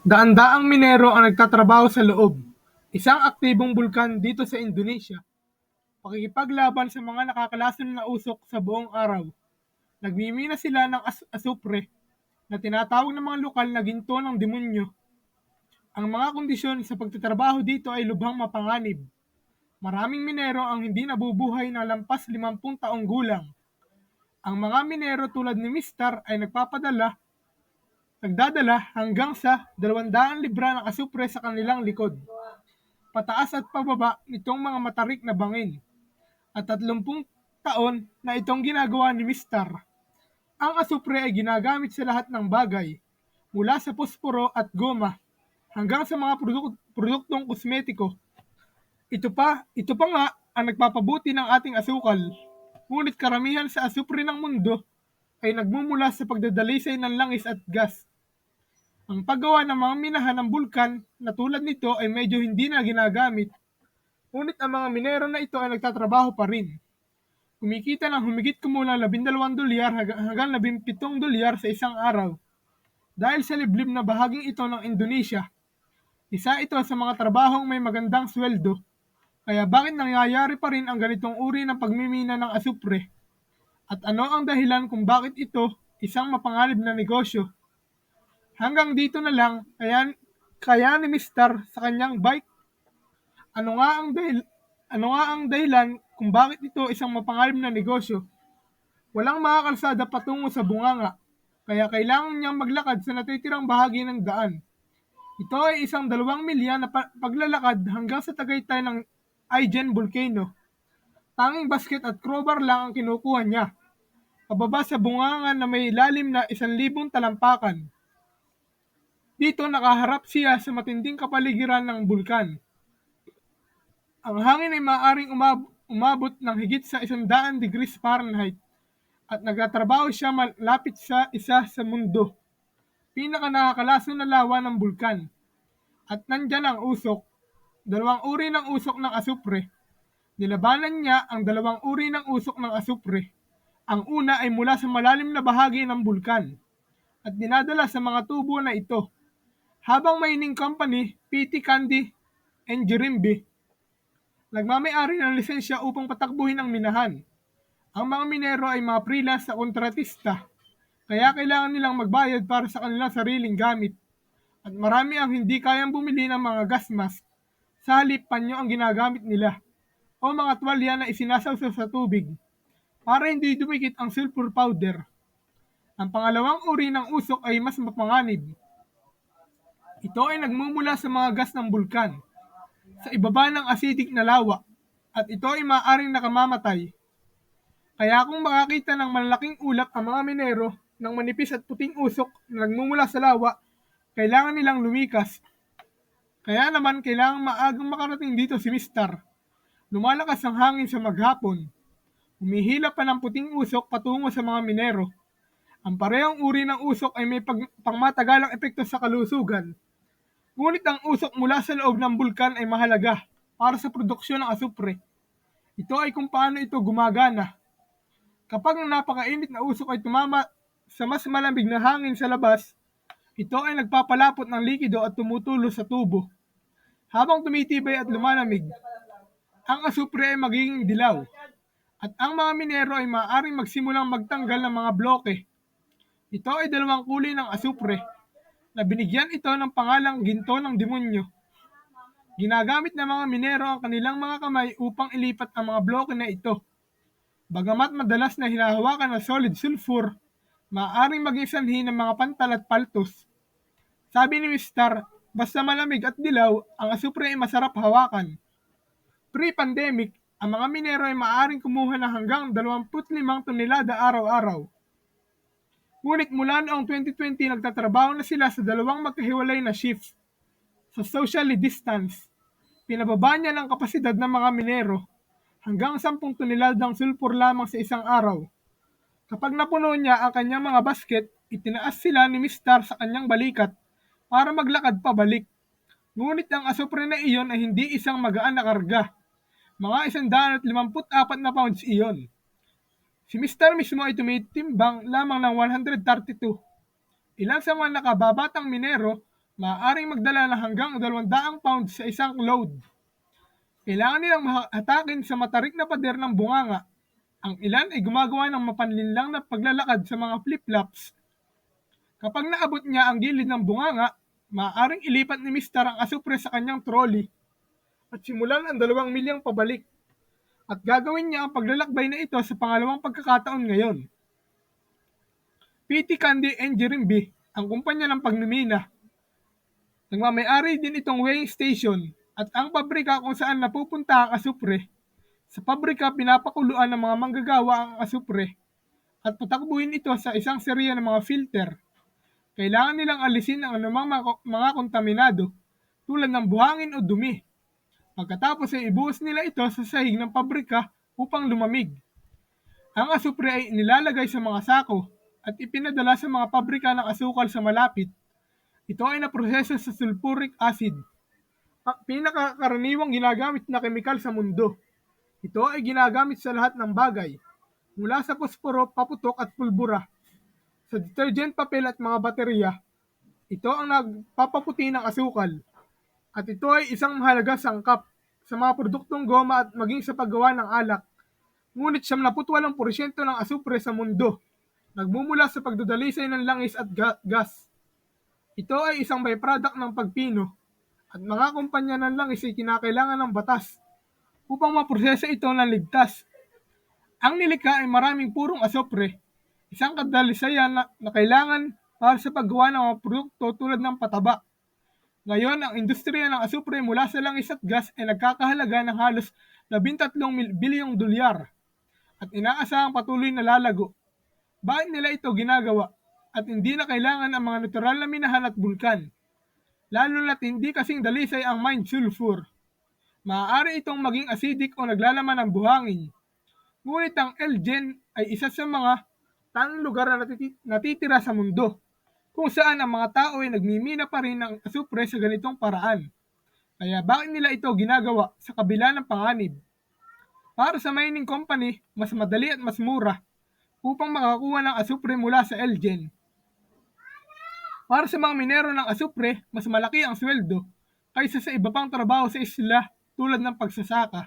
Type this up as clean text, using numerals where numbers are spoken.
Daan-daang minero ang nagtatrabaho sa loob, isang aktibong bulkan dito sa Indonesia, pakikipaglaban sa mga nakakalason na usok sa buong araw. Nagmimina sila ng asupre na tinatawag ng mga lokal na ginto ng demonyo. Ang mga kondisyon sa pagtatrabaho dito ay lubhang mapanganib. Maraming minero ang hindi nabubuhay na lampas 50 taong gulang. Ang mga minero tulad ni Mister ay nagdadala hanggang sa 200 libra ng asupre sa kanilang likod, pataas at pababa nitong mga matarik na bangin, at 30 taon na itong ginagawa ni Mister. Ang asupre ay ginagamit sa lahat ng bagay, mula sa posporo at goma hanggang sa mga produktong kosmetiko. Ito pa nga ang nagpapabuti ng ating asukal. Ngunit karamihan sa asupre ng mundo ay nagmumula sa pagdadalisay ng langis at gas. Ang paggawa ng mga minahan ng bulkan na tulad nito ay medyo hindi na ginagamit, ngunit ang mga minero na ito ay nagtatrabaho pa rin. Kumikita ng humigit kumulang $12 hanggang $17 sa isang araw. Dahil sa liblib na bahaging ito ng Indonesia, isa ito sa mga trabahong may magandang sweldo. Kaya bakit nangyayari pa rin ang ganitong uri ng pagmimina ng asupre? At ano ang dahilan kung bakit ito isang mapanganib na negosyo? Hanggang dito na lang, kaya ni Mister sa kanyang bike. Ano nga ang dahil ano nga ang dahilan kung bakit ito isang mapanganib na negosyo? Walang makakalsada patungo sa bunganga, kaya kailangan niyang maglakad sa natitirang bahagi ng daan. Ito ay isang 2 milya na paglalakad hanggang sa Tagaytay ng Ijen Volcano. Tanging basket at crowbar lang ang kinukuha niya, pababa sa bunganga na may lalim na 1,000 talampakan. Dito nakaharap siya sa matinding kapaligiran ng bulkan. Ang hangin ay maaaring umabot ng higit sa 100 degrees Fahrenheit at nagtatrabaho siya malapit sa isa sa mundo pinakanakakalason na lawa ng bulkan. At nandyan ang usok, dalawang uri ng usok ng asupre. Nilabanan niya ang dalawang uri ng usok ng asupre. Ang una ay mula sa malalim na bahagi ng bulkan at dinadala sa mga tubo na ito. Habang mining company, PT Candy and Jirimbi, nagmamay-ari ng lisensya upang patakbuhin ang minahan. Ang mga minero ay mga freelance sa kontratista, kaya kailangan nilang magbayad para sa kanilang sariling gamit. At marami ang hindi kayang bumili ng mga gas mask. Sa halip, panyo ang ginagamit nila o mga tuwalya na isinasawsaw sa tubig para hindi dumikit ang sulfur powder. Ang pangalawang uri ng usok ay mas mapanganib. Ito ay nagmumula sa mga gas ng bulkan sa ibaba ng acidic na lawa at ito ay maaaring nakamamatay. Kaya kung makakita ng malalaking ulap ang mga minero ng manipis at puting usok na nagmumula sa lawa, kailangan nilang lumikas. Kaya naman kailangang maagang makarating dito si Mister. Lumalakas ang hangin sa maghapon. Humihila pa ng puting usok patungo sa mga minero. Ang parehong uri ng usok ay may pangmatagalang epekto sa kalusugan. Ngunit ang usok mula sa loob ng bulkan ay mahalaga para sa produksyon ng asupre. Ito ay kung paano ito gumagana. Kapag ang napakainit na usok ay tumama sa mas malamig na hangin sa labas, ito ay nagpapalapot ng likido at tumutulo sa tubo. Habang tumitibay at lumalamig, ang asupre ay magiging dilaw at ang mga minero ay maaaring magsimulang magtanggal ng mga bloke. Ito ay dalawang kulay ng asupre na binigyan ito ng pangalang ginto ng demonyo. Ginagamit ng mga minero ang kanilang mga kamay upang ilipat ang mga bloke na ito. Bagamat madalas na hinahawakan ng solid sulfur, maaaring maging sanhi ng mga pantal at paltos. Sabi ni Mister, basta malamig at dilaw, ang asupre ay masarap hawakan. Pre-pandemic, ang mga minero ay maaaring kumuha ng hanggang 25 tonelada araw-araw. Ngunit mula noong 2020, nagtatrabaho na sila sa dalawang magkahiwalay na shifts. Sa socially distance, pinababa niya ng kapasidad ng mga minero hanggang 10 toneladang sulfur lamang sa isang araw. Kapag napuno niya ang kanyang mga basket, itinaas sila ni Mister sa kanyang balikat para maglakad pabalik. Ngunit ang asupre na iyon ay hindi isang magaan na karga. Mga 154 na pounds iyon. Si Mister mismo ay tumitimbang lamang ng 132. Ilan sa mga nakababatang minero Maaaring magdala ng hanggang 200 pounds sa isang load. Kailangan nilang hatakin sa matarik na pader ng bunganga. Ang ilan ay gumagawa ng mapanlinlang na paglalakad sa mga flip-flops. Kapag naabot niya ang gilid ng bunganga, maaaring ilipat ni Mister ang asupre sa kanyang trolley at simulan ang 2 milyang pabalik. At gagawin niya ang paglalakbay na ito sa pangalawang pagkakataon ngayon. PT Candy Engineering B, ang kumpanya ng pagmimina. Nagmamay-ari din itong weighing station at ang pabrika kung saan napupunta ang asupre. Sa pabrika, pinapakuluan ng mga manggagawa ang asupre at patakbuhin ito sa isang serya ng mga filter. Kailangan nilang alisin ang anumang mga kontaminado tulad ng buhangin o dumi. Pagkatapos ay ibuhos nila ito sa sahig ng pabrika upang lumamig. Ang asupre ay nilalagay sa mga sako at ipinadala sa mga pabrika ng asukal sa malapit. Ito ay naproseso sa sulfuric acid, ang pinakakaraniwang ginagamit na kemikal sa mundo. Ito ay ginagamit sa lahat ng bagay, mula sa posporo, paputok at pulbura, sa detergent, papel at mga baterya. Ito ang nagpapaputi ng asukal, at ito ay isang mahalagang sangkap sa mga produktong goma at maging sa paggawa ng alak. Ngunit 78% ng asupre sa mundo nagmumula sa pagdadalisay ng langis at gas. Ito ay isang byproduct ng pagpino at mga kumpanya ng langis ay kinakailangan ng batas upang maproseso ito ng ligtas. Ang nilikha ay maraming purong asupre, isang kadalisayan na kailangan para sa paggawa ng mga produkto tulad ng pataba. Ngayon, ang industriya ng asupre mula sa langis at gas ay nagkakahalaga ng halos 13 bilyong dolyar at inaasahang patuloy na lalago. Bakit nila ito ginagawa at hindi na kailangan ang mga natural na minahan at bulkan? Lalo na't hindi kasing dalisay ang mined sulfur. Maaari itong maging acidic o naglalaman ng buhangin. Ngunit ang Elgin ay isa sa mga tanging lugar na natitira sa mundo kung saan ang mga tao ay nagmimina pa rin ng asupre sa ganitong paraan. Kaya bakit nila ito ginagawa sa kabila ng panganib? Para sa mining company, mas madali at mas mura upang makakuha ng asupre mula sa Elgin. Para sa mga minero ng asupre, mas malaki ang sweldo kaysa sa iba pang trabaho sa isla tulad ng pagsasaka.